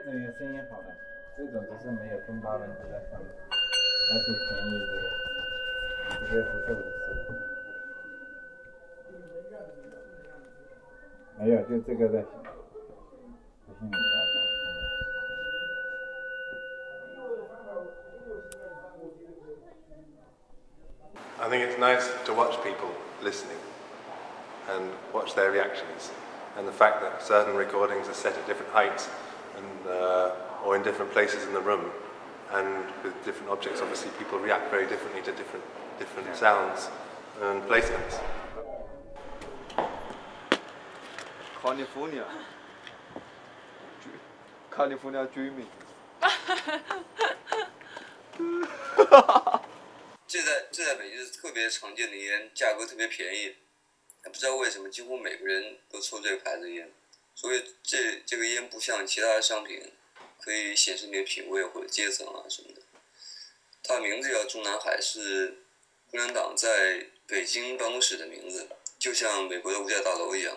这种有声音好的，这种就是没有中巴纹就在上面，而且便宜这个不是50，没有就这个在行，不信你不要看。I think it's nice to watch people listening and watch their reactions, and the fact that certain recordings are set at different heights and or in different places in the room, and with different objects. Obviously, people react very differently to different sounds and placements. California dreaming. 这在北京是特别常见的烟，价格特别便宜，不知道为什么几乎每个人都抽这个牌子烟，所以这个烟不像其他的商品，可以显示你的品味或者阶层啊什么的。它的名字叫中南海，是共产党在北京办公室的名字，就像美国的五角大楼一样。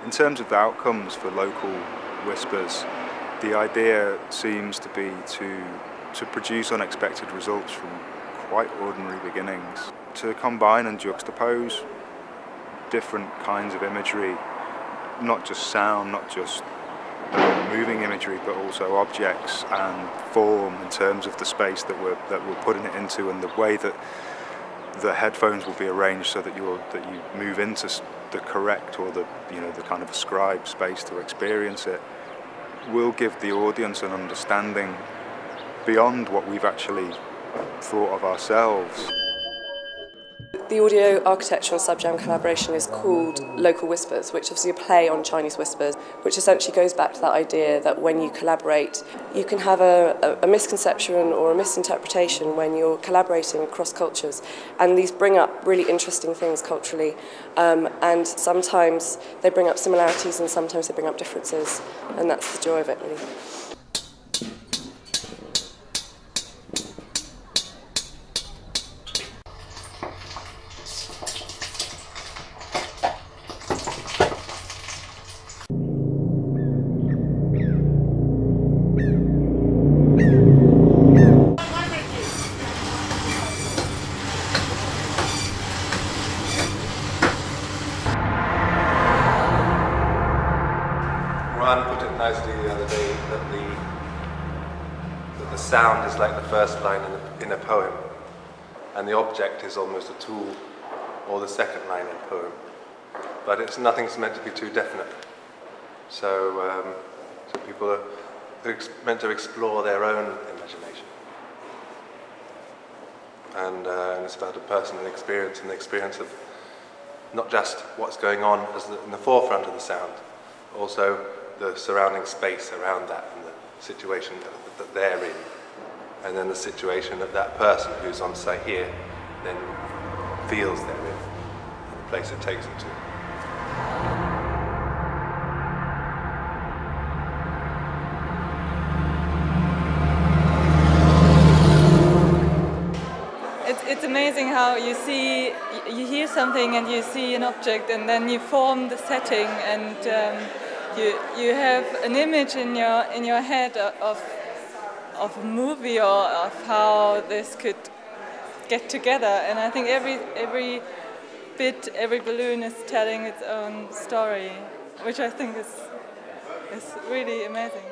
In terms of the outcomes for local whispers, the idea seems to be to produce unexpected results from quite ordinary beginnings, to combine and juxtapose different kinds of imagery, not just sound, not just moving imagery, but also objects and form in terms of the space that we're putting it into, and the way that the headphones will be arranged so that you move into the correct or the kind of ascribed space to experience it, will give the audience an understanding beyond what we've actually thought of ourselves. The audio architecture and subjam collaboration is called Local Whispers, which is obviously a play on Chinese whispers, which essentially goes back to that idea that when you collaborate, you can have a misconception or a misinterpretation when you're collaborating across cultures. And these bring up really interesting things culturally, and sometimes they bring up similarities and sometimes they bring up differences, and that's the joy of it, really. Ruan put it nicely the other day that the sound is like the first line in a poem, and the object is almost a tool, or the second line in a poem. But nothing's meant to be too definite. So people are meant to explore their own imagination, and it's about a personal experience and the experience of not just what's going on in the forefront of the sound, but also the surrounding space around that and the situation that they're in, and then the situation that that person who's on site here then feels they're in, and the place it takes them to. It's amazing how you hear something and you see an object, and then you form the setting, and you have an image in your head of a movie or of how this could get together. And I think every balloon is telling its own story, which I think is really amazing.